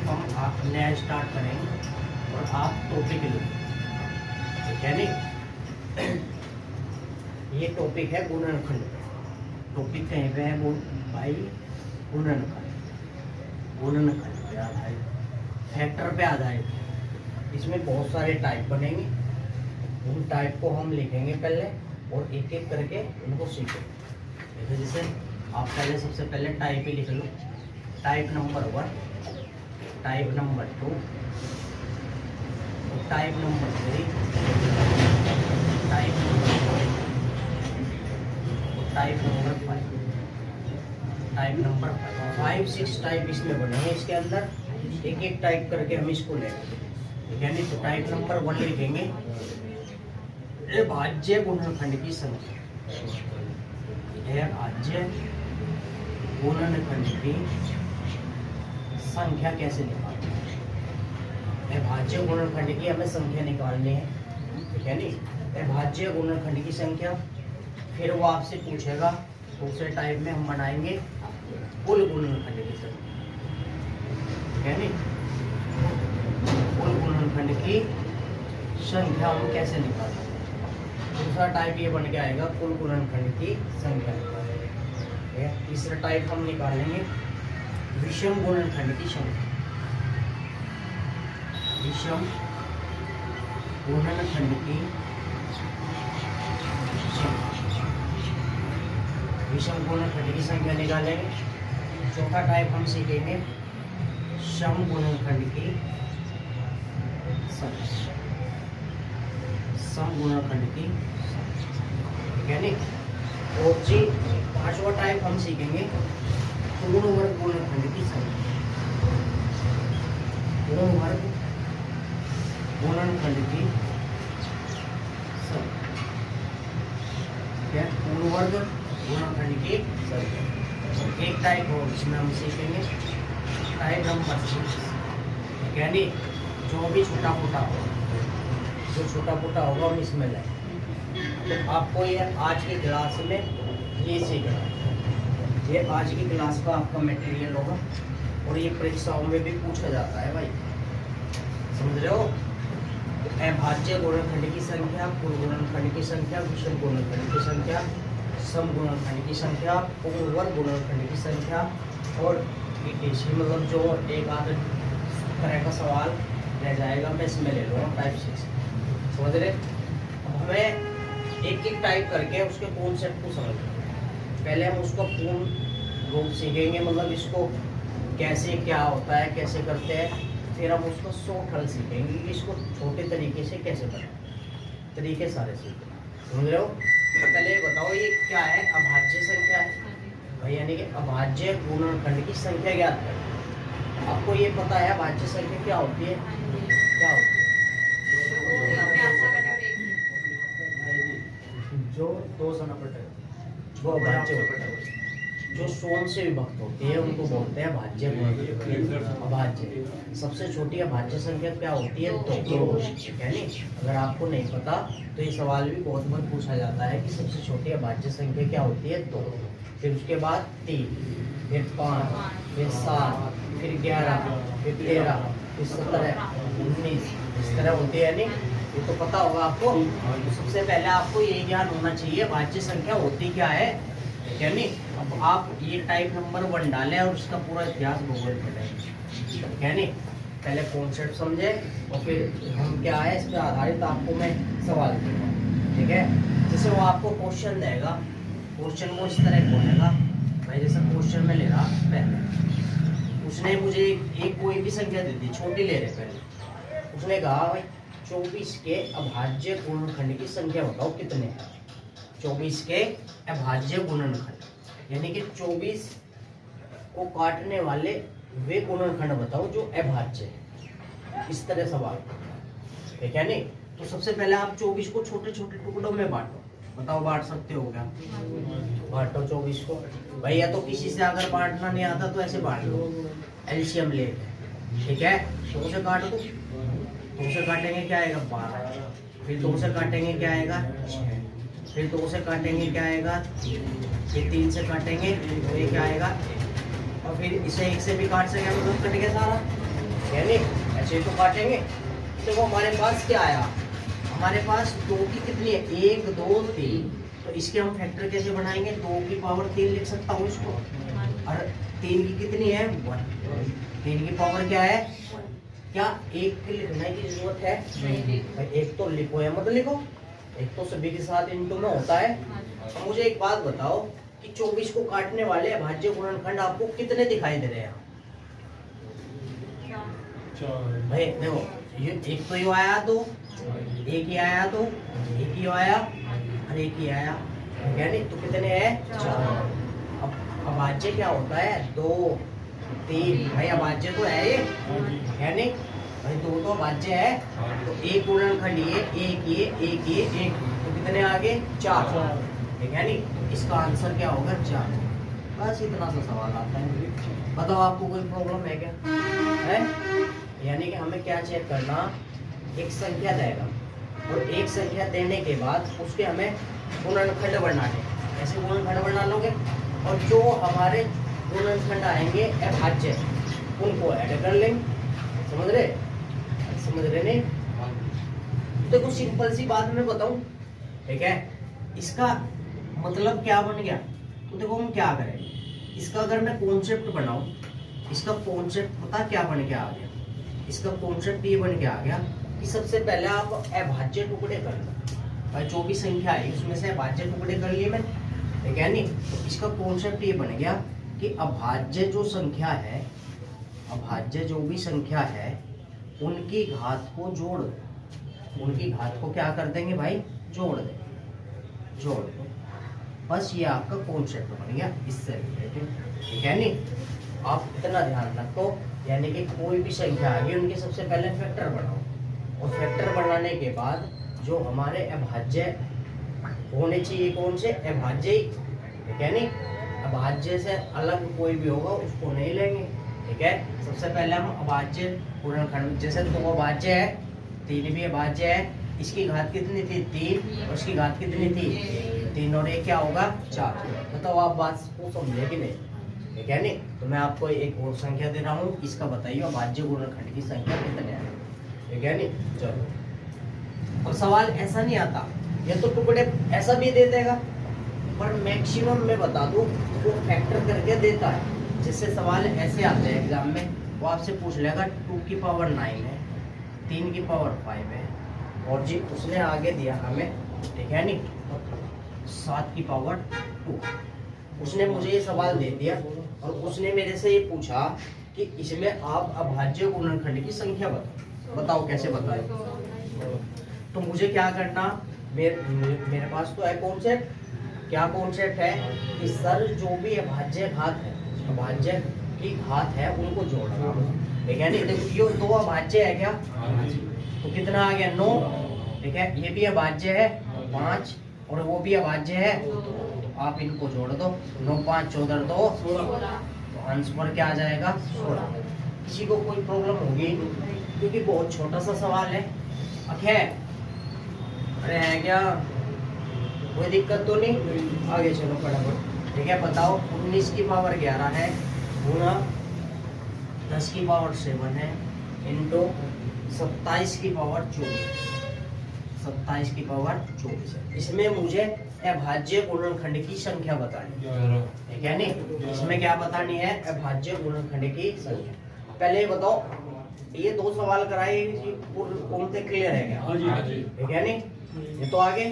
Topic हम आप नया स्टार्ट करेंगे और आप टॉपिक लिखें, ठीक है नहीं। ये टॉपिक है गुणनखंड। टॉपिक कहीं पे है वो भाई गुणनखंड, गुणनखंड पे आधारित, फैक्टर पे आधारित। इसमें बहुत सारे टाइप बनेंगे, उन टाइप को हम लिखेंगे पहले और एक एक करके उनको सीखेंगे। तो जैसे आप पहले सबसे पहले टाइप ही लिख लो, type number 1, type number 2, type number 3, type number 4, type number 5, type number 5, 6 type इसमें बनेंगे। इसके अंदर एक एक टाइप करके हम इसको लेंगे, ठीक है नहीं। तो टाइप नंबर 1 लिखेंगे अभाज्य गुणनखंड की संख्या, अभाज्य गुणनखंड की संख्या कैसे निकालनी है। अभाज्य गुणनखंड की हमें संख्या निकालनी है, ठीक है नहीं। अभाज्य गुणनखंड की संख्या, फिर वो आपसे पूछेगा दूसरे टाइप में हम बनाएंगे कुल गुणनखंड की संख्या, ठीक है नहीं। कुल गुणनखंड की संख्या हम कैसे निकालेंगे। दूसरा टाइप ये बन के आएगा कुल गुणनखंड की संख्या। तीसरा टाइप हम निकालेंगे विषम गुणनखंड की संख्या, विषम गुणनखंड की संख्या, विषम गुणनखंड की संख्या निकालेंगे। चौथा टाइप हम सीखेंगे सम गुणनखंड की संख्या, सम गुणनखंड की संख्या, यानी और जी पांचवा टाइप हम सीखेंगे पूर्ण वर्ग गुणनखंड की संख्या, पूर्ण वर्ग गुणनखंड की संख्या, पूर्ण वर्ग गुणनखंड की संख्या। एक टाइप और इसमें हम सीखेंगे टाइप नंबर 6, यानी जो भी छोटा मोटा होगा, जो छोटा मोटा होगा हम इसमें लें। तो आपको ये आज की क्लास में ये सीखना है, ये आज की क्लास का आपका मटेरियल होगा और ये परीक्षाओं में भी पूछा जाता है भाई, समझ रहे हो। अभाज्य गुणनखंड की संख्या, कुल गुणनखंड की संख्या, विषम गुणनखंड की संख्या, सम गुणनखंड की संख्या, पूर्ण वर्ग गुणनखंड की संख्या और इसी मतलब जो एक आध तरह का सवाल रह जाएगा मैं इसमें ले लूँगा टाइप 6, समझ रहे। अब हमें एक एक टाइप करके उसके कॉन्सेप्ट को समझना। पहले हम उसका पूर्ण रूप सीखेंगे, मतलब इसको कैसे क्या होता है, कैसे करते हैं। फिर हम उसको शॉर्ट हल सीखेंगे कि इसको छोटे तरीके से कैसे करना, तरीके सारे सीखेंगे, समझ रहे हो। तो पहले बताओ ये क्या है, अभाज्य संख्या है भाई, यानी कि अभाज्य गुणनखंड की संख्या ज्ञात है। आपको ये पता है अभाज्य संख्या क्या होती है, क्या होती है, जो दो सनापट वो अभाज्य होता है, जो 100 से विभक्त होती है उनको बोलते हैं अभाज्य गुणनखंड। अभाज्य सबसे छोटी अभाज्य संख्या क्या होती है, 2, यानी अगर आपको नहीं पता तो ये सवाल भी बहुत बार पूछा जाता है कि सबसे छोटी अभाज्य संख्या क्या होती है, 2। फिर उसके बाद 3, फिर 5, फिर 7, फिर 11, फिर 13, फिर 17, 19, इस तरह होती है। यानी ये तो पता होगा आपको। तो सबसे पहले आपको ये ज्ञान होना चाहिए भाज्य संख्या होती क्या है, यानी अब आप ये टाइप नंबर 1 डालें और उसका पूरा इतिहास भूगोल पढ़ें, यानी पहले कॉन्सेप्ट समझे और फिर हम क्या है इस पर आधारित आपको मैं सवाल दूंगा, ठीक है। जैसे वो आपको क्वेश्चन देगा, क्वेश्चन को इस तरह बोलेगा भाई, जैसे क्वेश्चन में ले रहा पहले उसने मुझे एक कोई भी संख्या दे दी, छोटी ले रहे पहले। उसने कहा भाई 24 के अभाज्य गुणनखंड की संख्या बताओ कितने हैं। 24 के अभाज्य गुणनखंड, यानी कि 24 को काटने वाले वे गुणनखंड बताओ जो अभाज्य है, इस तरह सवाल, ठीक है नहीं। तो सबसे पहले आप 24 को छोटे छोटे टुकड़ों में बांटो, बताओ बांट सकते हो क्या, बांटो 24 को भाई। या तो किसी से अगर बांटना नहीं आता तो ऐसे बांट लो, एलसीएम ले, ठीक है। 2 से काट दो, 2 से काटेंगे क्या आएगा 12, फिर 2 से काटेंगे क्या आएगा 6, फिर 2 से काटेंगे क्या आएगा 3, फिर 3 से काटेंगे तो ये क्या आएगा 1, और फिर इसे 1 से भी काट सके मतलब कट गया सारा, है नहीं, ऐसे ही तो काटेंगे। देखो हमारे पास क्या आया, हमारे पास 2 की कितनी है, 1 2 3, तो इसके हम फैक्टर कैसे बनाएंगे, 2 की पावर 3 लिख सकता हूँ इसको, और 3 की कितनी है 1, 3 की पावर क्या है, क्या 1 की लिखने की जरूरत है भाई, 1 तो लिखो या मत लिखो, 1 तो सभी के साथ इनटू में होता है। अब मुझे एक बात बताओ कि 24 को काटने वाले अभाज्य गुणनखंड आपको कितने दिखाई दे रहे हैं भाई, देखो ये एक तो ये आया, तो एक ही आया, तो एक ही आया और एक ही आया, यानी तो कितने हैं 4। अब अभाज्य क्या होता है 2 3, भाई अभाज्य तो है ये, है नहीं भाई, 2 तो अभाज्य है, तो एक गुणनखंड ये, एक ये, एक ये, एक, तो कितने आगे 4, ठीक है नहीं, इसका आंसर क्या होगा 4। बस इतना सा सवाल आता है। बताओ आपको कोई प्रॉब्लम है क्या, है? यानी कि हमें क्या चेक करना, एक संख्या देगा और एक संख्या देने के बाद उसके हमें गुणनखंड बनाने, ऐसे गुणनखंड बना लोगे और जो हमारे गुणनखंड आएंगे अभाज्य उनको ऐड कर लेंगे, समझ रहे नहीं? देखो सिंपल सी बात मैं बताऊं, ठीक है, इसका मतलब क्या बन गया, तो देखो हम क्या करें, इसका अगर मैं कॉन्सेप्ट बनाऊं, इसका कॉन्सेप्ट पता क्या बन के आ गया, इसका कॉन्सेप्ट ये बन के आ गया कि सबसे पहले आप अभाज्य टुकड़े कर लो, भाई जो भी संख्या है उसमें से अभाज्य टुकड़े कर लिए मैंने, ठीक है नहीं, तो इसका कॉन्सेप्ट ये बन गया कि अभाज्य जो संख्या है, अभाज्य जो भी संख्या है उनकी घात को जोड़ दो, उनकी घात को क्या कर देंगे भाई, जोड़ दो, बस ये आपका कॉन्सेप्ट बन गया इससे रिलेटेड, ठीक है नहीं। आप इतना ध्यान रखो, यानी कि कोई भी संख्या आ गई उनके सबसे पहले फैक्टर बनाओ, और फैक्टर बनाने के बाद जो हमारे अभाज्य होने चाहिए, कौन से अभाज्य ही, ठीक है नहीं, अभाज्य से अलग कोई भी होगा उसको नहीं लेंगे, ठीक है। सबसे पहले हम अभाज्य गुणनखंड, जैसे 2 अभाज्य है, 3 भी अभाज्य है, इसकी घात कितनी थी 3 और इसकी घात कितनी थी 3 और 1 क्या होगा 4। बताओ आप बात को समझे कि नहीं, ठीक है नहीं। तो मैं आपको एक और संख्या दे रहा हूँ, इसका बताइए अभाज्य गुणनखंड की संख्या कितने है, ठीक है नहीं। चलो अब सवाल ऐसा नहीं आता, ये तो टुकड़े ऐसा भी दे देगा, पर मैक्सिमम मैं बता दूं वो फैक्टर करके देता है। जिससे सवाल ऐसे आते हैं एग्जाम में, वो आपसे पूछ लेगा 2 की पावर 9 है, 3 की पावर 5 है, और जी उसने आगे दिया हमें, ठीक है नहीं, 7 की पावर 2। उसने मुझे ये सवाल दे दिया और उसने मेरे से ये पूछा कि इसमें आप अभाज्य गुणनखंड की संख्या बताओ कैसे बताएं। तो मुझे क्या करना, मेरे पास तो है कॉन्सेप्ट, क्या कॉन्सेप्ट है कि सर जो भी अभाज्य घात है, अभाज्य की घात है उनको जोड़ना, ठीक है नहीं। देखो ये 2 अभाज्य है क्या, तो कितना आ गया 9, ठीक है, ये भी अभाज्य है 5 और वो भी अभाज्य है, तो आप इनको जोड़ दो, 9 5 14 2 16, तो आंसर क्या आ जाएगा 16। किसी को कोई प्रॉब्लम होगी, क्योंकि बहुत छोटा सा सवाल है, अरे है क्या, कोई दिक्कत तो नहीं, आगे चलो फटाफट, ठीक है। बताओ 19 की पावर 11 है गुना 10 की पावर 7 है इंटू 27 की पावर 24, 27 की पावर 24 है। इसमें मुझे अभाज्य गुणनखंड की संख्या बतानी है, ठीक है नहीं। इसमें क्या बतानी है, अभाज्य गुणनखंड की संख्या। पहले ये बताओ, ये 2 सवाल कराए कौन से क्लियर है क्या, ठीक है नहीं। ये तो आगे,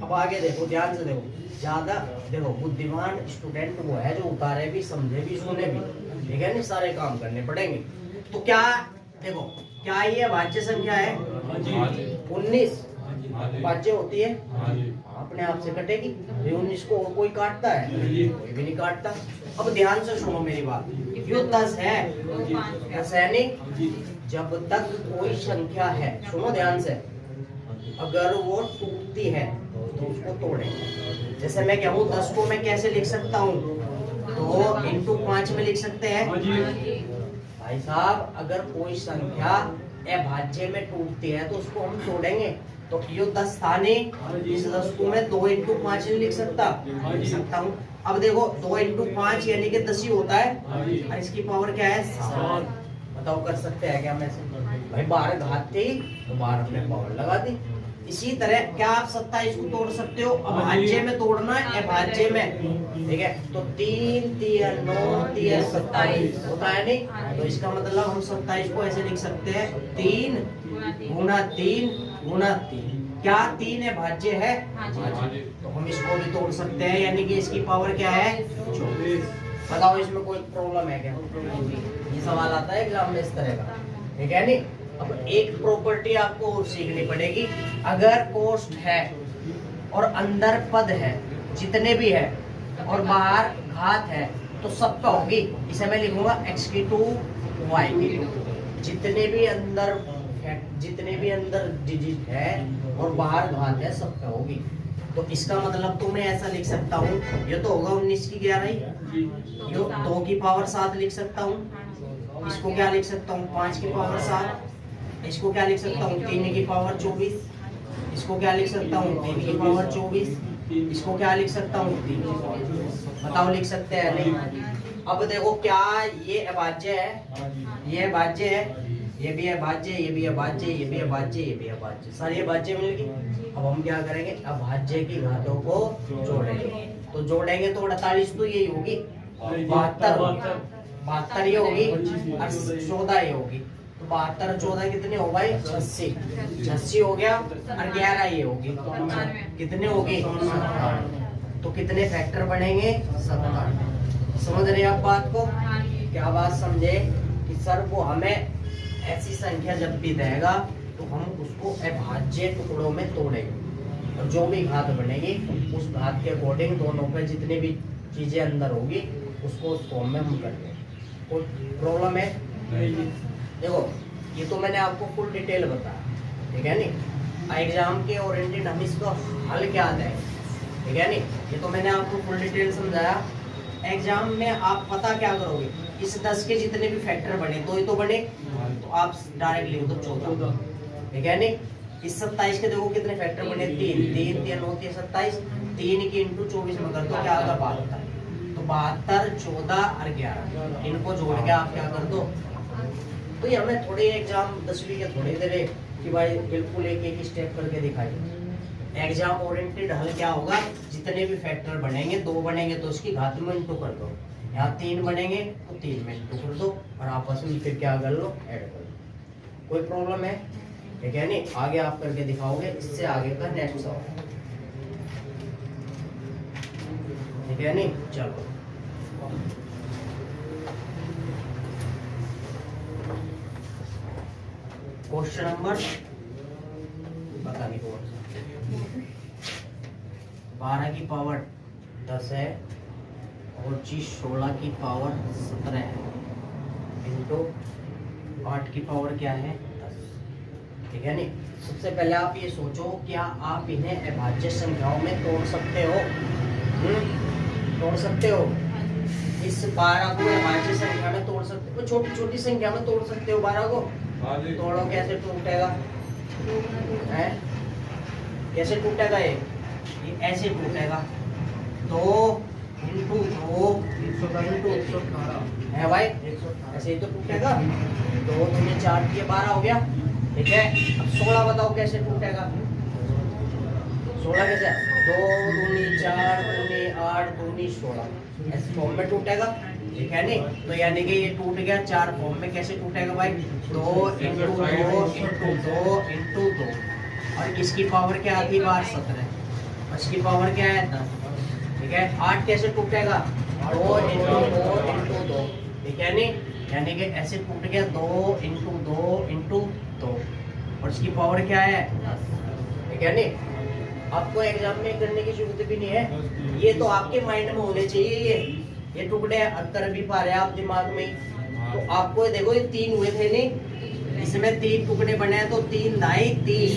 अब आगे देखो, ध्यान से देखो, ज्यादा देखो, बुद्धिमान स्टूडेंट वो है जो उतारे भी, समझे भी, सुने भी, ठीक है नहीं, सारे काम करने पड़ेंगे। तो क्या देखो, क्या ये अभाज्य संख्या है 19 अभाज्य होती है, अपने आप से कटेगी, 19 को कोई काटता है, कोई भी नहीं काटता। अब ध्यान से सुनो मेरी बात, यो 10 है, ऐसा है नहीं, जब तक कोई संख्या है, सुनो ध्यान से, अगर वो टूटती है तो उसको तोड़ें। जैसे मैं कहूँ 10 को मैं कैसे लिख सकता हूँ, तो इंटू 5 में लिख सकते हैं भाई साहब। अगर कोई संख्या अभाज्य में टूटती है तो उसको हम तोड़ेंगे, तो ये 10 था नहीं, इस 10 को मैं 2 इंटू 5 नहीं लिख सकता हूँ। अब देखो 2 इंटू 5 यानी कि 10 ही होता है, और इसकी पावर क्या है 7, बताओ कर सकते हैं क्या? मैं से भाई बाहर घात थी तो बाहर हमने पावर लगा दी। इसी तरह क्या आप 27 को तोड़ सकते हो? अभाज्य में तोड़ना है, अभाज्य में, ठीक है। तो 3 3 9 3 27 होता है नहीं? तो इसका मतलब हम 27 को ऐसे लिख सकते हैं 3 गुना 3 गुना 3। क्या 3 अभाज्य है? तो हम इसको भी तोड़ सकते हैं, यानी कि इसकी पावर क्या है? 24। बताओ इसमें कोई प्रॉब्लम है क्या? ये सवाल आता है एग्जाम में इस तरह का, ठीक है नहीं? अब एक प्रॉपर्टी आपको और सीखनी पड़ेगी। अगर कोष्ठ है और अंदर पद है, जितने भी है, और बाहर घात है, तो सब पे होगी। इसे मैं लिखूंगा x2 y2। जितने भी अंदर डिजिट है और बाहर घात है, सब पे होगी। तो इसका मतलब तो मैं ऐसा लिख सकता हूँ, ये तो होगा 19 की 11, यो 2 की पावर 7 लिख सकता हूँ। इसको क्या लिख सकता हूँ? 5 की पावर 7। इसको क्या लिख सकता हूँ? 3 की पावर 24। इसको क्या लिख सकता हूँ? 3 की पावर 24। इसको क्या लिख सकता हूँ? 3 की पावर। बताओ लिख सकते हैं नहीं? अब देखो क्या ये अभाज्य है, ये अभाज्य है, ये भी अभाज्य, ये भी अभाज्य, ये भी अभाज्य, ये भी अभाज्य, सारी अभाज्य मिलेगी। अब हम क्या करेंगे? अभाज्य की घातों को जोड़ेंगे। तो जोड़ेंगे तो 48 तो यही होगी, 72 ये होगी और 14 ये होगी। तो 72 और 14 कितने हो भाई? 86 हो गया और 11 ये होगी, कितने होगी? 57। तो कितने फैक्टर बनेंगे? 57। समझ रहे आप बात को? क्या बात समझे कि सर वो हमें ऐसी संख्या जब भी देगा तो हम उसको अभाज्य टुकड़ों में तोड़ेंगे, और जो भी घात बनेगी उस घात के अकॉर्डिंग दोनों पे जितनी भी चीजें अंदर होगी उसको उस फॉर्म में हम करेंगे। कोई प्रॉब्लम है? देखो ये तो मैंने आपको फुल डिटेल बताया, ठीक है नहीं? एग्जाम के ओरिएंटेड हम इसका हल क्या देंगे, ठीक है नहीं? ये तो मैंने आपको फुल डिटेल समझाया। एग्जाम में आप पता क्या करोगे? इस 10 के जितने भी फैक्टर बने, 2 ही तो बने, तो आप डायरेक्ट लिख दो 14, ठीक है नहीं? इस 27 के देखो कितने फैक्टर बने? 3 3 3 9 3 27। 3 की इंटू 24 में कर दो, क्या आएगा? 72। तो 72 14 और 11 इनको जोड़ के आप क्या कर दो? तो ये हमें थोड़े एग्जाम 10वीं के थोड़ी देर कि भाई बिल्कुल एक एक स्टेप करके दिखाइए। एग्जाम ओरिएंटेड हल क्या होगा? जितने भी फैक्टर बनेंगे, 2 बनेंगे तो उसकी घात में इंटू कर दो, यहाँ 3 बनेंगे तो 3 में इंटू कर दो, और आपस में फिर क्या कर लो? ऐड कर लो। कोई प्रॉब्लम है? ठीक है नहीं? आगे आप करके दिखाओगे, इससे आगे का नेक्स्ट सवाल, ठीक है नहीं? चलो क्वेश्चन नंबर पता नहीं कौन सा, 12 की पावर 10 है और 16 की पावर 17 है, इंटू 8 की पावर क्या है? 10, ठीक है नहीं? सबसे पहले आप ये सोचो, क्या आप इन्हें अभाज्य संख्याओं में तोड़ सकते हो? तोड़ सकते हो? इस 12 को अभाज्य संख्या में तोड़ सकते हो? छोटी छोटी संख्या में तोड़ सकते हो 12 को? तोड़ो, कैसे टूटेगा? है कैसे टूटेगा? ये ऐसे टूटेगा, 2 इंटू 2 इंटू है भाई, ऐसे ही तो टूटेगा। 2 दूनी 4 ये 12 हो गया, ठीक है? अब 16 बताओ कैसे टूटेगा? 16 कैसे? 2 दूनी 4 दूनी 8 दूनी 16, ऐसे फॉर्म में टूटेगा, ठीक है नहीं? तो यानी कि ये टूट गया 4 फॉर्म में। कैसे टूटेगा भाई? 2 इंटू 2 इंटू 2 इंटू 2, और इसकी पावर क्या आती है? 17, इसकी पावर क्या है? 10, ठीक है? 8 कैसे टूटेगा? 2 इंटू 2 इंटू 2, ठीक है नहीं? यानी कि ऐसे टूट गया 2 इंटू 2 इंटू 2, और इसकी पावर क्या है? 10, ठीक है नहीं? आपको एग्जाम में करने की जरूरत भी नहीं है, ये तो आपके माइंड में होने चाहिए। ये टुकड़े अंतर भी पा रहे हैं आप दिमाग में, तो आपको देखो ये 3 हुए थे नहीं, इसमें 3 टुकड़े बने हैं तो 3 दाई 30,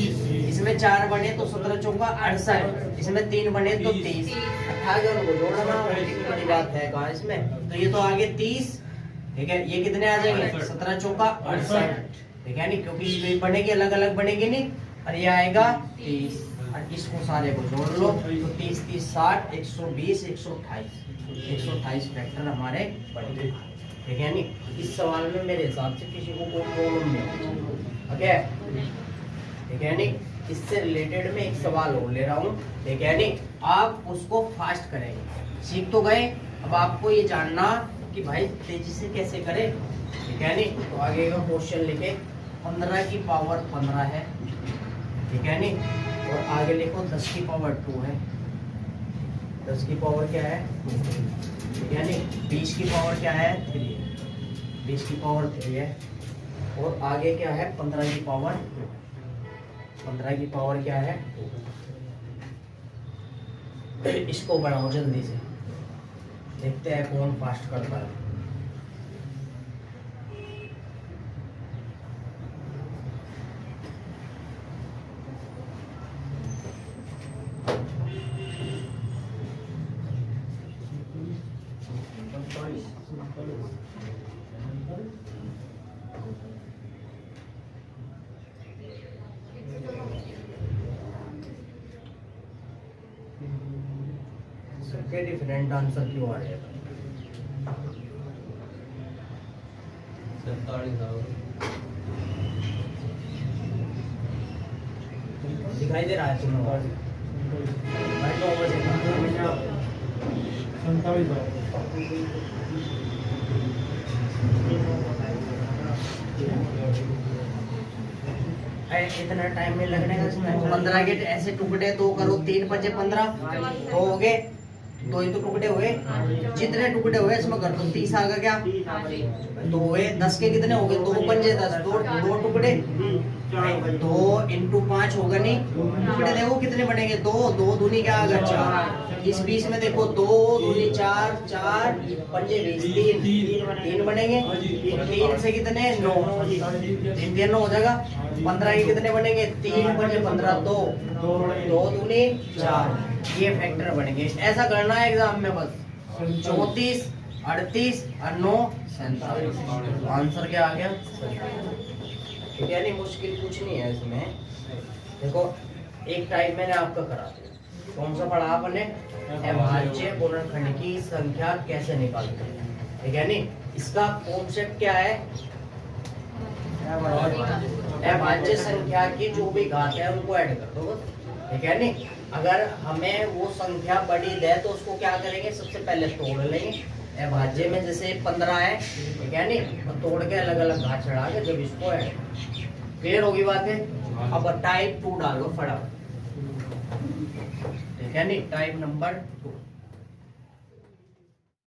इसमें 4 बने तो 17 चौका 68, इसमें 3 बने तो 30, 28 उनको जोड़ना बड़ी बात है कहा इसमें। तो ये तो आगे 30, ठीक है? ये कितने आ जाएंगे? 17 चौका 68, ठीक है नहीं? क्योंकि इसमें बनेगी अलग अलग बनेगी नहीं, और ये आएगा 30, और इसको सारे को जोड़ लो तो 30 30 60 120 128 फैक्टर हमारे बनेंगे। ठीक है नहीं। इस सवाल में मेरे हिसाब से किसी को कोई प्रॉब्लम नहीं है, ओके ठीक है नहीं। इससे रिलेटेड में एक सवाल और ले रहा हूँ, ठीक है नहीं। आप उसको फास्ट करेंगे, सीख तो गए, अब आपको ये जानना कि भाई तेजी से कैसे करें, ठीक है नहीं। तो आगे का क्वेश्चन लिखे 15 की पावर 15 है, ठीक है नहीं। और आगे लिखो 10 की पावर 2 है, 10 की पावर क्या है, ठीक है नहीं। 20 की पावर क्या है, 3 है, 20 की पावर 3 है। और आगे क्या है, 15 की पावर, 15 की पावर क्या है, इसको बढ़ाओ जल्दी से, देखते हैं कौन फास्ट करता है। सबके डिफरेंट आंसर क्यों आ रहे हैं? दिखाई दे रहा है तुम्हें? भाई 9 बजे इतना टाइम नहीं लगने का इसमें। 15 के ऐसे टुकड़े दो करो, 3 5 15 हो गए, 2 ही तो टुकड़े हुए, जितने टुकड़े हुए इसमें कर दो, 30 आ गया क्या, 2 हुए। 10 के कितने हो गए, 2 पंजे 10, 2 टुकड़े, 2 इंटू 5 होगा नहीं, टुकड़े देखो कितने बनेंगे, 2 दूनी क्या आ गया 4। इस बीच में देखो 2 दूनी 4, 4 पंजे 20, 3 बनेंगे, 3 से कितने 9, 3 9 हो जाएगा। 15 के कितने बनेंगे, 3 पंजे 15, 2 दूनी 4, ये फैक्टर बनेंगे। ऐसा करना है एग्जाम में बस। 34 38 और 9 47, आंसर क्या आ गया, ठीक है नहीं। मुश्किल कुछ नहीं है इसमें। देखो एक टाइप मैंने आपका करा दिया, कौन सा पढ़ा आपने, अभाज्य गुणनखंड की संख्या कैसे निकालते हैं, ठीक है नहीं। इसका कॉन्सेप्ट क्या है, अभाज्य संख्या की जो भी घात है उनको ऐड कर दो बस, ठीक है नहीं। अगर हमें वो संख्या बड़ी दे तो उसको क्या करेंगे, सबसे पहले तोड़ लेंगे। अभाज्य में जैसे 15 है, ठीक है नहीं, तो तोड़ के अलग अलग घात चढ़ा के जब इसको ऐड, क्लियर होगी बात है। अब टाइप 2 डालो फटाफट, ठीक है नहीं, टाइप नंबर 2।